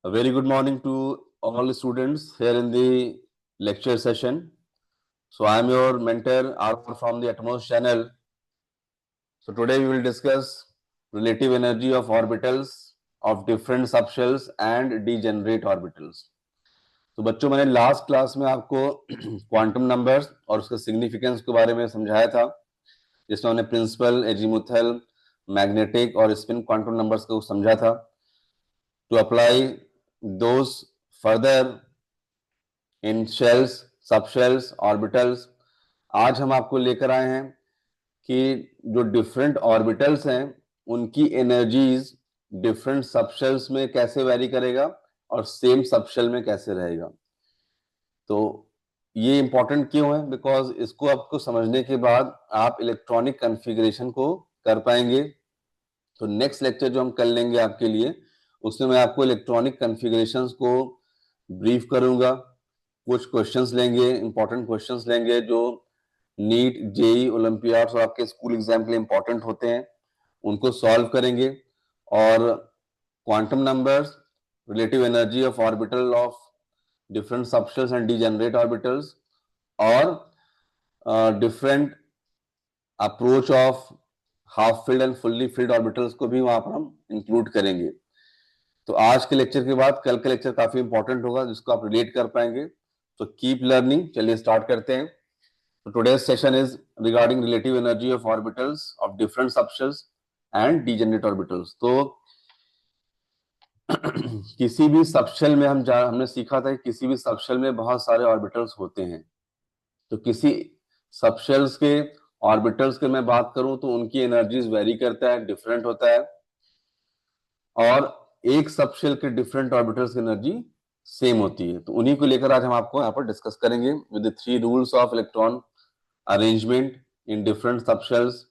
A very good morning to all the students here in the lecture session. So I am your mentor Arthur from the Atmos channel. So today we will discuss relative energy of orbitals of different subshells and degenerate orbitals. तो बच्चों मैंने last class में आपको quantum numbers और उसके significance के बारे में समझाया था, जिसमें हमने प्रिंसिपल, एजीमुथल, मैग्नेटिक और स्पिन क्वांटम नंबर्स को समझा था. To apply those further in shells, subshells, orbitals, आज हम आपको लेकर आए हैं कि जो डिफरेंट ऑर्बिटल्स हैं उनकी एनर्जीज डिफरेंट सबशेल्स में कैसे वेरी करेगा और सेम सबशेल में कैसे रहेगा. तो ये इंपॉर्टेंट क्यों है? बिकॉज इसको आपको समझने के बाद आप इलेक्ट्रॉनिक कॉन्फ़िगरेशन को कर पाएंगे. तो नेक्स्ट लेक्चर जो हम कर लेंगे आपके लिए, उसमें मैं आपको इलेक्ट्रॉनिक कॉन्फ़िगरेशंस को ब्रीफ करूंगा. कुछ क्वेश्चंस लेंगे, इंपॉर्टेंट क्वेश्चंस लेंगे जो नीट, जेई, ओलंपियाड और आपके स्कूल एग्जाम के लिए इंपॉर्टेंट होते हैं, उनको सॉल्व करेंगे. और quantum numbers, relative energy of orbital of different subshells and degenerate orbitals और different approach of half filled and fully filled orbitals को भी वहां पर हम इंक्लूड करेंगे. तो आज के लेक्चर के बाद कल का लेक्चर काफी इंपॉर्टेंट होगा जिसको आप रिलेट कर पाएंगे. तो कीप लर्निंग. चलिए स्टार्ट करते हैं. तो today's session is regarding relative energy of orbitals of different subshells and degenerate orbitals. तो किसी भी सबशेल में हमने सीखा था कि किसी भी सबशेल में बहुत सारे ऑर्बिटल्स होते हैं. तो किसी सबशेल्स के ऑर्बिटल्स की मैं बात करूं तो उनकी एनर्जीज वेरी करता है, डिफरेंट होता है. और एक सबशेल के डिफरेंट ऑर्बिटल्स की एनर्जी सेम होती है. तो उन्हीं को लेकर आज हम आपको यहाँ पर डिस्कस करेंगे with the 3 rules of electron arrangement in different subshells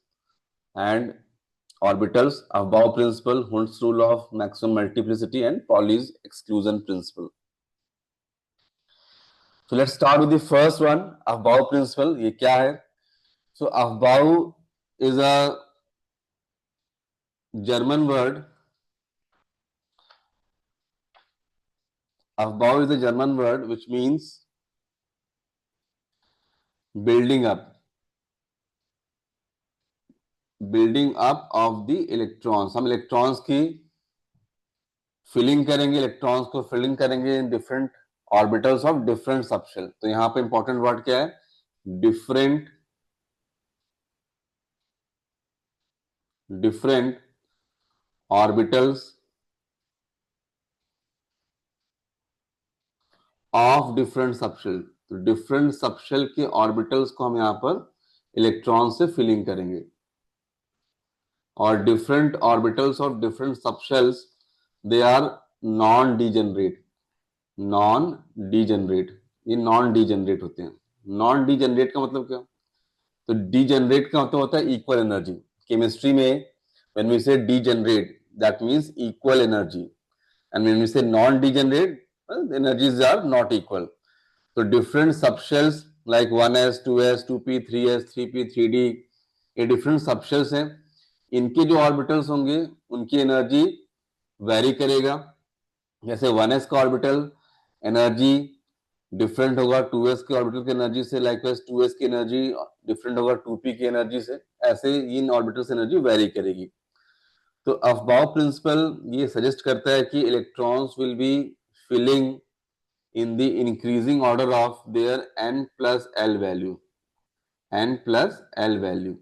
and orbitals, above principle, Hund's rule of maximum multiplicity and Pauli's exclusion principle. So let's start with the first one, above principle. ये क्या है? So above is a German word. Above is a German word which means building up. Building up of the electrons. हम electrons की filling करेंगे, electrons को filling करेंगे in different orbitals of different subshell. तो यहां पे इंपॉर्टेंट वर्ड क्या है? Different orbitals of different subshell. तो डिफरेंट सबशेल के ऑर्बिटल्स को हम यहां पर इलेक्ट्रॉन से फिलिंग करेंगे. और different orbitals of different subshells they are non degenerate. ये नॉन डीजेनरेट होते हैं. नॉन डीजेनरेट का मतलब क्या? तो डीजेनरेट का मतलब होता है इक्वल एनर्जी. केमिस्ट्री में when we say degenerate that means equal energy, and when we say non degenerate energies are not equal. So different subshells like 1s, 2s, 2p, 3s, 3p, 3d, ये different subshells हैं. इनके जो orbitals होंगे उनकी energy very करेगा. जैसे 1s का orbital energy different होगा 2s के ऑर्बिटल की एनर्जी से, लाइकवाइज 2s की एनर्जी डिफरेंट होगा 2p की एनर्जी से. ऐसे इन ऑर्बिटल्स एनर्जी वेरी करेगी. तो अफबाउ प्रिंसिपल ये सजेस्ट करता है कि electrons will be filling in the increasing order of their n plus l value. n plus l value.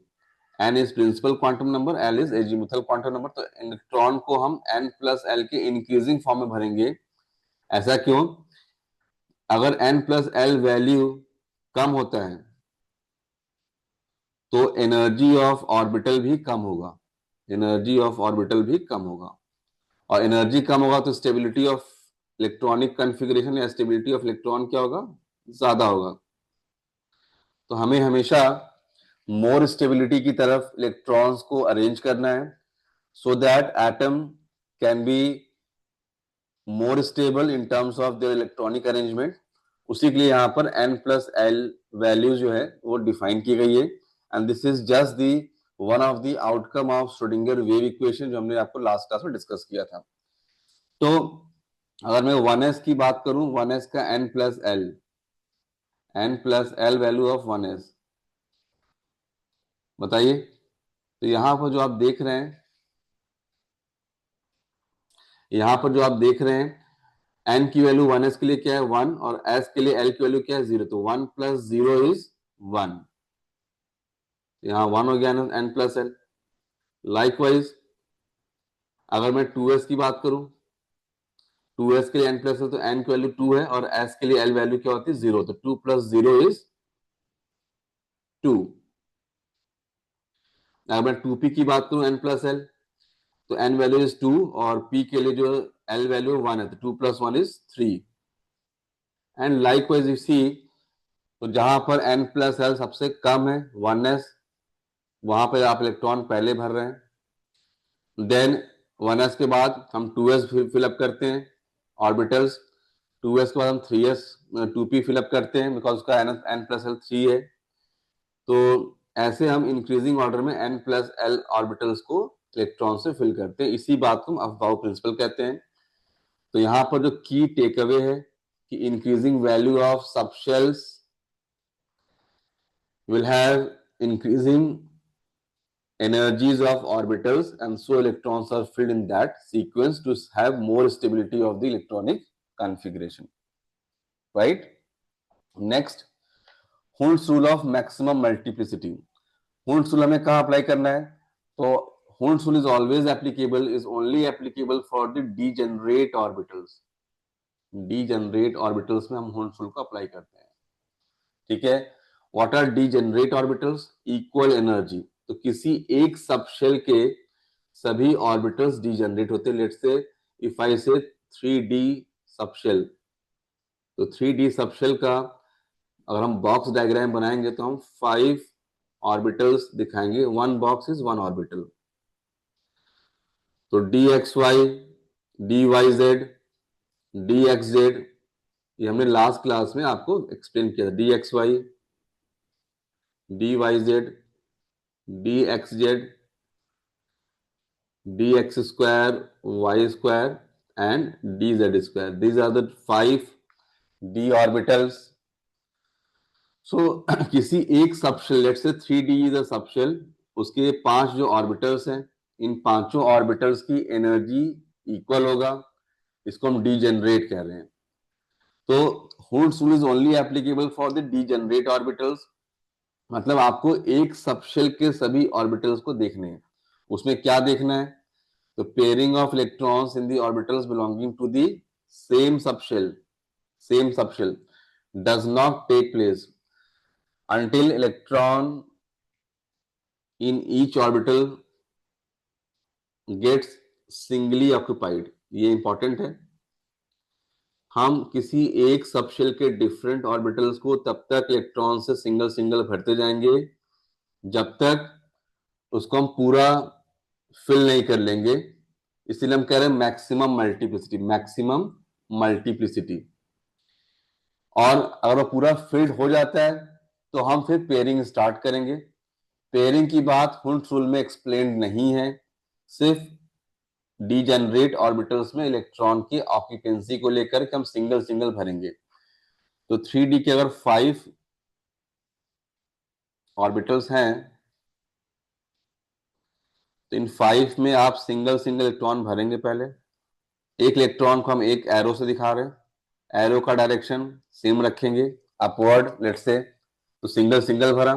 n is principal quantum number, l is azimuthal quantum number. तो electron को हम n plus l के increasing form में भरेंगे. ऐसा क्यों? अगर n plus l value कम होता है तो एनर्जी ऑफ ऑर्बिटल भी कम होगा. और एनर्जी कम होगा तो स्टेबिलिटी ऑफ इलेक्ट्रॉनिक कॉन्फ़िगरेशन या स्टेबिलिटी ऑफ इलेक्ट्रॉन क्या होगा? ज्यादा होगा. तो हमें हमेशा मोर स्टेबिलिटी की तरफ इलेक्ट्रॉन्स को अरेंज करना है so that atom can be more stable in terms of their electronic arrangement. उसी के लिए यहाँ पर n प्लस एल वैल्यू जो है वो डिफाइन की गई है. And this is just the one of the outcome of Schrodinger wave equation जो हमने आपको लास्ट क्लास में डिस्कस किया था. तो अगर मैं 1s की बात करूं, 1s का n plus L value of 1s, बताइए। तो यहां पर जो आप देख रहे हैं, यहां पर जो आप देख रहे हैं, n की वैल्यू 1s के लिए क्या है 1, और s के लिए l की वैल्यू क्या है 0, तो 1 प्लस 0 इज 1, यहाँ 1 हो गया n प्लस एल। लाइकवाइज अगर मैं 2s की बात करूं, 2s के लिए n प्लस एल, तो n की वैल्यू 2 है और s के लिए l वैल्यू क्या होती है 0, तो 2 प्लस 0 इज 2। अगर मैं 2p की बात करूं n प्लस एल, तो n वैल्यू इज 2 और p के लिए जो l वैल्यू 1 है, तो 2 plus 1 is 3। And likewise you see, तो जहां पर n प्लस एल सबसे कम है 1s, वहां पर आप इलेक्ट्रॉन पहले भर रहे हैं। देन 1s के बाद हम 2s फिलअप करते हैं ऑर्बिटल्स, 2s के बाद हम 3s 2p फिलअप करते हैं बिकॉज उसका n प्लस एल 3 है। तो ऐसे हम इंक्रीजिंग ऑर्डर में n प्लस एल ऑर्बिटल्स को इलेक्ट्रॉन से फिल करते हैं। इसी बात को हम अफबाउ प्रिंसिपल कहते हैं। तो यहाँ पर जो की टेक अवे है कि increasing value of subshells will have increasing energies of orbitals, and so electrons are filled in that sequence to have more stability of the electronic configuration, right? Next, Hund's rule of maximum multiplicity. Hund's rule हमें कहाँ apply करना है? तो Hund's rule is always applicable, is only applicable for the degenerate orbitals. Degenerate orbitals में हम Hund's rule को apply करते हैं, ठीक है। What are degenerate orbitals? Equal energy. तो किसी एक सबशेल के सभी ऑर्बिटल्स डीजेनरेट होते हैं। लेट्स से इफ आई से 3D सबशेल, तो 3D सबशेल का अगर हम बॉक्स डायग्राम बनाएंगे तो हम 5 ऑर्बिटल्स दिखाएंगे। One box is one orbital. तो d x y, d y z, d x z, ये हमने लास्ट क्लास में आपको एक्सप्लेन किया था। D x y, d y z, d x z, dx square, y square and dz square. These are the 5 d orbitals. So किसी एक subshell, let's say 3D is a subshell, उसके 5 जो orbitals हैं, इन पांचों orbitals की energy equal होगा। इसको हम डीजेनरेट कह रहे हैं। तो Hund's rule is only applicable for the degenerate orbitals, मतलब आपको एक सबशेल के सभी ऑर्बिटल्स को देखने हैं। उसमें क्या देखना है? The pairing of electrons in the orbitals belonging to the same subshell does not take place until electron in each orbital gets singly occupied. ये इंपॉर्टेंट है। हम किसी एक सबशेल के डिफरेंट ऑर्बिटल्स को तब तक इलेक्ट्रॉन से सिंगल सिंगल भरते जाएंगे जब तक उसको हम पूरा फिल नहीं कर लेंगे। इसीलिए हम कह रहे हैं मैक्सिमम मल्टीप्लिसिटी, मैक्सिमम मल्टीप्लिसिटी। और अगर वो पूरा फिल्ड हो जाता है तो हम फिर पेयरिंग स्टार्ट करेंगे। पेयरिंग की बात Hund's रूल में एक्सप्लेन नहीं है, सिर्फ डीजेनरेट ऑर्बिटल्स में इलेक्ट्रॉन की ऑक्यूपेंसी को लेकर के हम सिंगल सिंगल भरेंगे। तो 3D के अगर 5 ऑर्बिटल्स हैं तो इन 5 में आप सिंगल सिंगल इलेक्ट्रॉन भरेंगे। पहले एक इलेक्ट्रॉन को हम एक एरो से दिखा रहे हैं, एरो का डायरेक्शन सेम रखेंगे, अपवर्ड लेट्स से, तो सिंगल सिंगल भरा।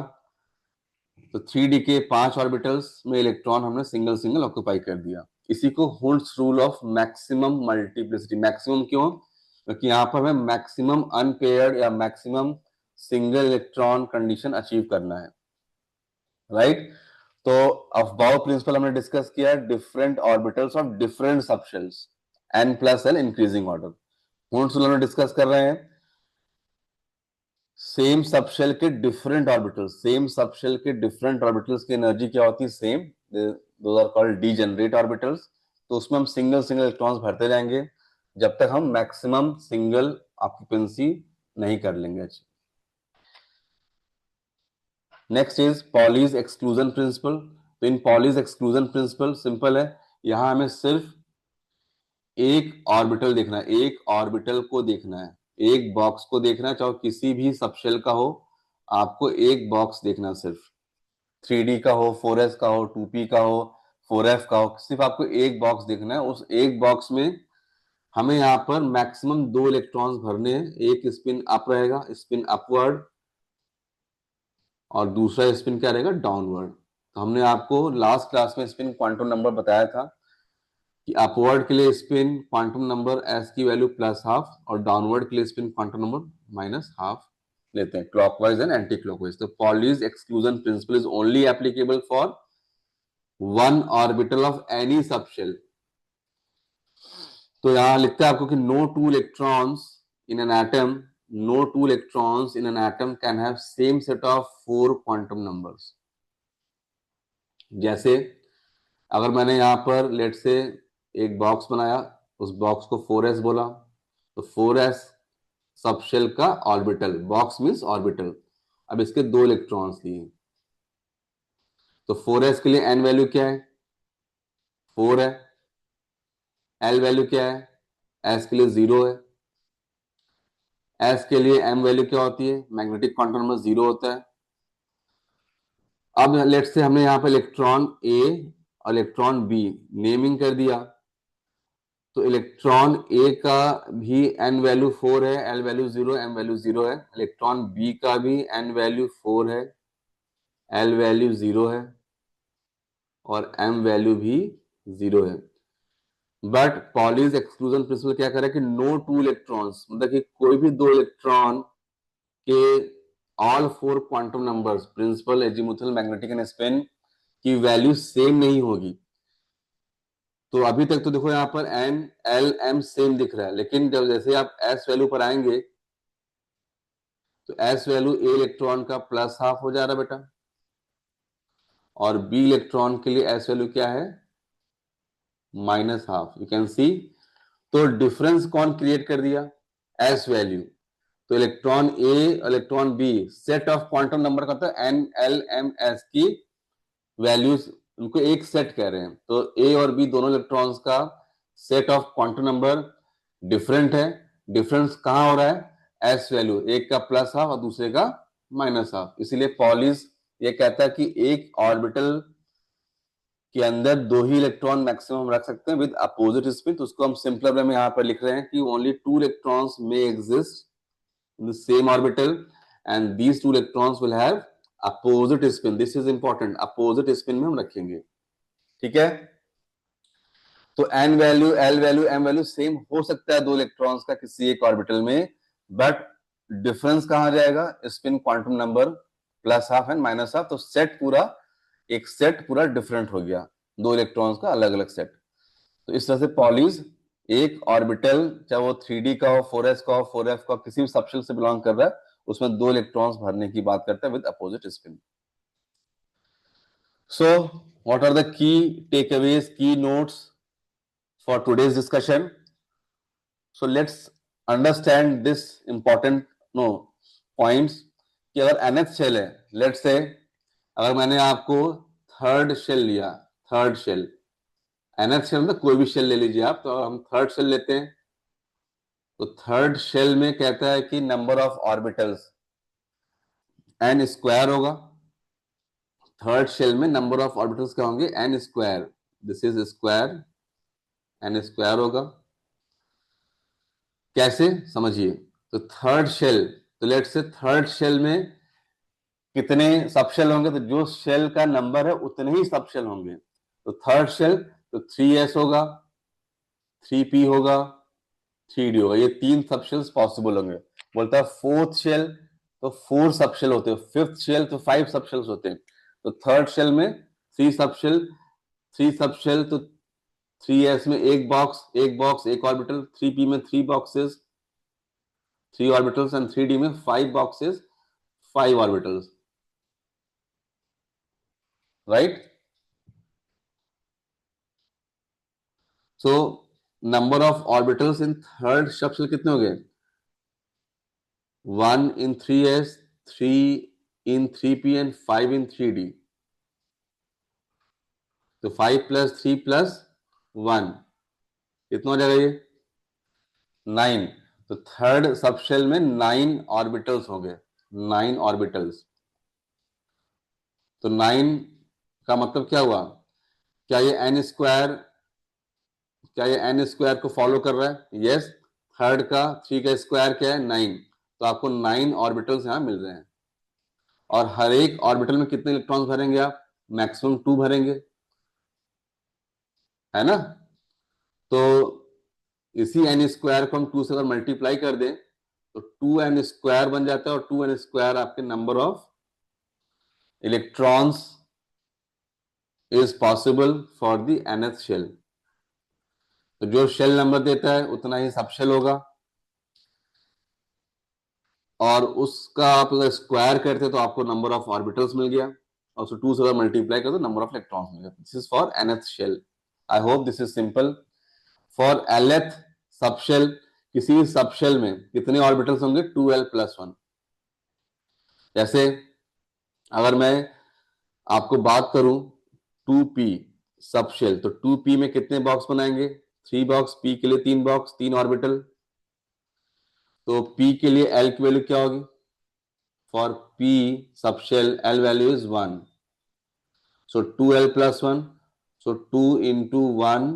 तो 3D के 5 ऑर्बिटल्स में इलेक्ट्रॉन हमने सिंगल सिंगल ऑक्यूपाई कर दिया। इसी को Hund's rule of maximum multiplicity, maximum क्यों? क्योंकि यहाँ पर हमें मैक्सिमम अनपेयर्ड या maximum single electron condition achieve करना है, राइट। तो अफबाउ प्रिंसिपल हमने डिस्कस किया है, different orbitals of different subshells, n plus L increasing order. Hund's rule हमने डिस्कस कर रहे हैं सेम सबशेल के डिफरेंट ऑर्बिटल्स, सेम सबशेल के डिफरेंट ऑर्बिटल्स की एनर्जी क्या होती है? Same. Those are called degenerate orbitals. तो उसमें हम सिंगल सिंगल इलेक्ट्रॉन्स भरते जाएंगे जब तक हम मैक्सिमम सिंगल ऑक्यूपेंसी नहीं कर लेंगे। Next is Pauli's exclusion principal. तो इन पॉलीज एक्सक्लूजन प्रिंसिपल सिंपल है, यहां हमें सिर्फ एक ऑर्बिटल देखना है, एक ऑर्बिटल को देखना है, एक बॉक्स को देखना है, चाहे किसी भी सबशेल का हो, आपको एक बॉक्स देखना है सिर्फ, 3D का हो, 4s का हो, 2p का हो, 4f का हो, सिर्फ आपको एक बॉक्स देखना है। उस एक बॉक्स में हमें यहाँ पर मैक्सिमम 2 इलेक्ट्रॉन्स भरने हैं। एक स्पिन अप रहेगा, स्पिन अपवर्ड, और दूसरा स्पिन क्या रहेगा, डाउनवर्ड। तो हमने आपको लास्ट क्लास में स्पिन क्वांटम नंबर बताया था कि अपवर्ड के लिए स्पिन क्वांटम नंबर एस की वैल्यू +½ और डाउनवर्ड के लिए स्पिन क्वांटम नंबर -½ लेते हैं, क्लॉकवाइज एंड एंटी क्लॉकवाइज। तो Pauli's exclusion principle is only applicable for one orbital of any subshell. तो यहां लिखते हैं आपको कि no two electrons in an atom, no two electrons in an atom can have same set of 4 quantum numbers। जैसे अगर मैंने यहां पर लेट से एक बॉक्स बनाया, उस बॉक्स को 4s बोला, तो 4s सबशेल का ऑर्बिटल, बॉक्स मींस ऑर्बिटल। अब इसके 2 इलेक्ट्रॉन्स लिए, तो 4s के लिए n वैल्यू क्या है, 4 है। l वैल्यू क्या है, s के लिए 0 है। s के लिए m वैल्यू क्या होती है, मैग्नेटिक क्वांटम नंबर 0 होता है। अब लेट से हमने यहाँ पे इलेक्ट्रॉन ए और इलेक्ट्रॉन बी नेमिंग कर दिया, तो इलेक्ट्रॉन ए का भी n वैल्यू 4 है, l वैल्यू 0, m वैल्यू 0 है। इलेक्ट्रॉन बी का भी n वैल्यू 4 है, l वैल्यू 0 है, और m वैल्यू भी 0 है। बट पॉलीज एक्सक्लूजन प्रिंसिपल क्या करे कि नो टू इलेक्ट्रॉन्स, मतलब कि कोई भी 2 इलेक्ट्रॉन के all 4 quantum numbers, principal, azimuthal, magnetic and spin की वैल्यू सेम नहीं होगी। तो अभी तक तो देखो यहाँ पर n l m सेम दिख रहा है, लेकिन जब जैसे आप s वैल्यू पर आएंगे तो s वैल्यू ए इलेक्ट्रॉन का +½ हो जा रहा है बेटा, और b इलेक्ट्रॉन के लिए s वैल्यू क्या है, -½ यू कैन सी। तो डिफरेंस कौन क्रिएट कर दिया, s वैल्यू। तो electron A electron B set of quantum number का होता है n l m s की वैल्यूज, उनको एक सेट कह रहे हैं। तो ए और बी दोनों इलेक्ट्रॉन्स का set of quantum number different है। डिफरेंस कहां हो रहा है, एस वैल्यू, एक का +½ और दूसरे का -½ इसीलिए पॉलिस ये कहता है कि एक ऑर्बिटल के अंदर 2 ही इलेक्ट्रॉन मैक्सिमम रख सकते हैं विद अपोजिट स्पिन। तो उसको हम सिंपलर वे में यहां पर लिख रहे हैं कि only 2 electrons may exist in the same orbital and these 2 electrons will have opposite spin. This is important, opposite spin में हम रखेंगे, ठीक है। तो n value, l value, m value same हो सकता है 2 इलेक्ट्रॉन्स का किसी एक ऑर्बिटल में, बट डिफरेंस कहां जाएगा, स्पिन क्वांटम नंबर +½ एंड -½ तो सेट पूरा, एक सेट पूरा डिफरेंट हो गया, 2 इलेक्ट्रॉन्स का अलग अलग सेट। तो इस तरह से पॉलीज एक ऑर्बिटल, चाहे वो 3D का हो, 4s का हो, 4f का, किसी भी सबशेल से बिलोंग कर रहा है, उसमें 2 इलेक्ट्रॉन्स भरने की बात करता है with opposite spin. So what are the key takeaways, key notes for today's discussion? So let's understand this important points कि अगर nth शेल है, लेट्स से अगर मैंने आपको थर्ड शेल लिया, थर्ड शेल, nth शेल में कोई भी शेल ले लीजिए आप, तो हम थर्ड शेल लेते हैं, तो थर्ड शेल में कहता है कि number of orbitals n square होगा। थर्ड शेल में नंबर ऑफ ऑर्बिटल्स क्या होंगे, n square, this is square, n square होगा। कैसे समझिए, तो थर्ड शेल, तो लेट से थर्ड शेल में कितने सबशेल होंगे, तो जो शेल का नंबर है उतने ही सबशेल होंगे। तो थर्ड शेल तो 3s होगा, 3p होगा, 3d होगा, ये 3 सबशेल्स पॉसिबल होंगे। बोलता है फोर्थ शेल तो 4 सबशेल होते हैं, फिफ्थ शेल तो 5 सबशेल्स होते हैं। तो थर्ड शेल में 3 सबशेल, 3 सबशेल तो 3s में एक बॉक्स, एक ऑर्बिटल, 3p में 3 बॉक्सेस, 3 ऑर्बिटल्स, एंड 3d में 5 boxes, 5 orbitals, right. So number of orbitals in third subshell कितने हो गए, 1 in 3s, 3 in 3p and 5 in 3d। तो 5 + 3 + 1 कितना हो जाएगा ये 9। तो थर्ड सबशेल में 9 ऑर्बिटल्स हो गए, 9 ऑर्बिटल्स। तो 9 का मतलब क्या हुआ? क्या ये एन स्क्वायर, क्या ये एन स्क्वायर को फॉलो कर रहा है? यस। थर्ड का 3 का स्क्वायर क्या है? 9। तो आपको 9 ऑर्बिटल्स यहां मिल रहे हैं। और हर एक ऑर्बिटल में कितने इलेक्ट्रॉन्स भरेंगे आप? मैक्सिमम 2 भरेंगे, है ना? तो इसी एन स्क्वायर को हम 2 से अगर मल्टीप्लाई कर दें तो 2n स्क्वायर बन जाता है, और 2n स्क्वायर आपके number of electrons is possible for the nth shell. तो जो शेल नंबर देता है उतना ही सबशेल होगा, और उसका आप अगर स्क्वायर करते तो आपको नंबर ऑफ ऑर्बिटल्स मिल गया, और उसको 2 से अगर मल्टीप्लाई कर तो नंबर ऑफ इलेक्ट्रॉन्स मिल गया। This is for nth shell. I hope this is simple. For lth subshell, किसी भी सबशेल में कितने ऑर्बिटल्स होंगे? 2l+1। जैसे अगर मैं आपको बात करूं 2p सबशेल, तो 2p में कितने बॉक्स बनाएंगे? 3 बॉक्स। p के लिए 3 बॉक्स, 3 ऑर्बिटल। तो p के लिए l की वैल्यू क्या होगी? For p subshell l value is 1, so 2l+1, so 2 into 1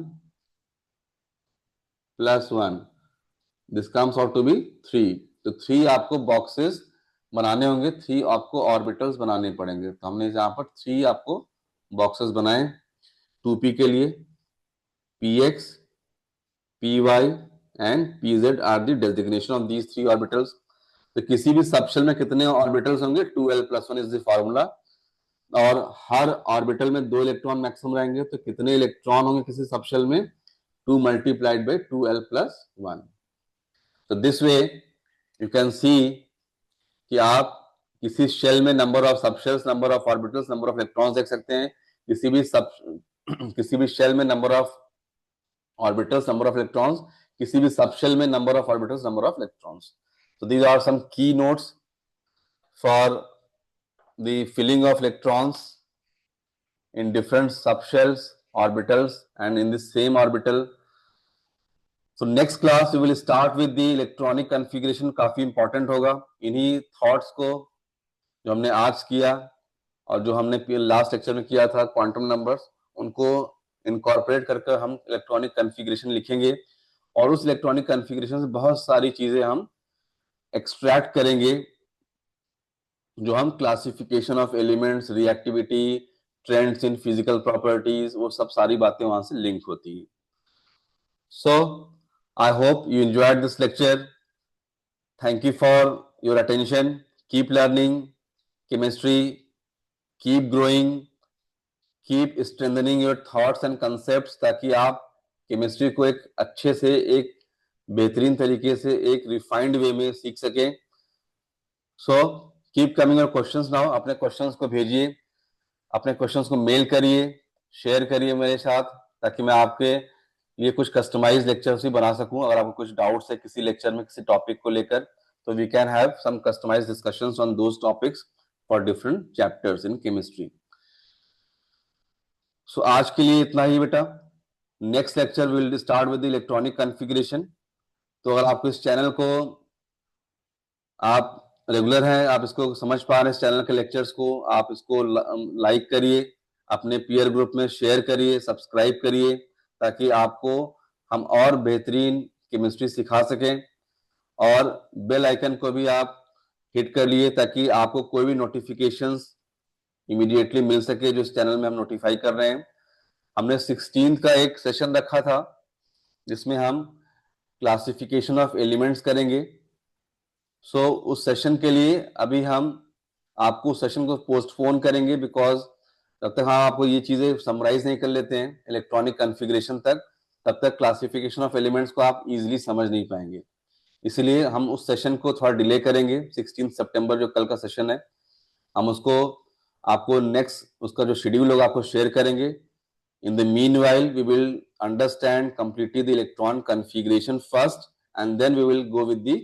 plus 1, this comes out to be 3। तो 3 आपको बॉक्सेस बनाने होंगे, 3 आपको ऑर्बिटल्स बनाने पड़ेंगे। तो हमने यहाँ पर 3 आपको बॉक्सेस बनाए 2p के लिए। px, py and pz are the designation of these 3 orbitals। तो किसी भी सबशेल में कितने ऑर्बिटल्स होंगे? 2l+1 is the formula. और हर ऑर्बिटल में 2 इलेक्ट्रॉन मैक्सिमम रहेंगे, तो कितने इलेक्ट्रॉन होंगे किसी सबशेल में? 2 multiplied by 2l+1। तो this way you can see कि आप किसी शेल में number of subshells, number of orbitals, number of electrons देख सकते हैं। किसी भी शेल में number of orbitals, number of electrons, किसी भी सबशेल में number of orbitals, number of electrons. So these are some key notes for the filling of electrons in different subshells, orbitals, and in the same orbital. So next class we will start with the electronic configuration। काफी important होगा। इन्हीं thoughts को जो हमने आज किया और जो हमने लास्ट लेक्चर में किया था क्वांटम नंबर्स, उनको इनकॉर्पोरेट करके हम इलेक्ट्रॉनिक कन्फिग्रेशन लिखेंगे, और उस इलेक्ट्रॉनिक कन्फिग्रेशन से बहुत सारी चीजें हम एक्सट्रैक्ट करेंगे, जो हम classification of elements, reactivity, trends in physical properties, वो सब सारी बातें वहां से लिंक होती है। So I hope you enjoyed this lecture. Thank you for your attention. Keep learning chemistry, keep growing, keep strengthening your thoughts and concepts, ताकि आप केमिस्ट्री को एक अच्छे से, एक बेहतरीन तरीके से, एक रिफाइंड वे में सीख सकें। So keep coming your questions now. अपने क्वेश्चंस को भेजिए, अपने क्वेश्चंस को मेल करिए, शेयर करिए मेरे साथ, ताकि मैं आपके लिए कुछ कस्टमाइज लेक्चर्स भी बना सकूं। अगर आपको कुछ डाउट्स है किसी लेक्चर में किसी टॉपिक को लेकर, तो we can have some customize discussions on those topics for different chapters in chemistry. So आज के लिए इतना ही बेटा। Next lecture will start with the electronic configuration. तो अगर आपको इस चैनल को, आप रेगुलर हैं, आप इसको समझ पा रहे हैं, इस चैनल के लेक्चर्स को, आप इसको लाइक करिए, अपने पीयर ग्रुप में शेयर करिए, सब्सक्राइब करिए, ताकि आपको हम और बेहतरीन केमिस्ट्री सिखा सकें। और बेल आइकन को भी आप हिट कर लिए, ताकि आपको कोई भी नोटिफिकेशंस इमीडिएटली मिल सके जो इस चैनल में हम नोटिफाई कर रहे हैं। हमने 16 का एक सेशन रखा था जिसमें हम क्लासिफिकेशन ऑफ एलिमेंट्स करेंगे। सो उस सेशन के लिए अभी हम आपको सेशन को पोस्टपोन करेंगे, बिकॉज तब तक हम आपको ये चीजें समराइज नहीं कर लेते हैं इलेक्ट्रॉनिक कॉन्फ़िगरेशन तक, तब तक क्लासिफिकेशन ऑफ एलिमेंट्स को आप इजीली समझ नहीं पाएंगे। इसलिए हम उस सेशन को थोड़ा डिले करेंगे। 16 सितंबर जो कल का सेशन है, हम उसको आपको नेक्स्ट उसका जो शेड्यूल होगा आपको शेयर करेंगे। In the meanwhile, we will understand completely the electron configuration first, and then we will go with the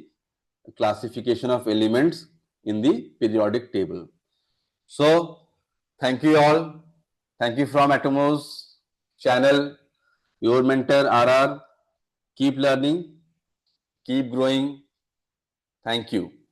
classification of elements in the periodic table. So, thank you all. Thank you from Atomos channel, your mentor RR. Keep learning, keep growing. Thank you.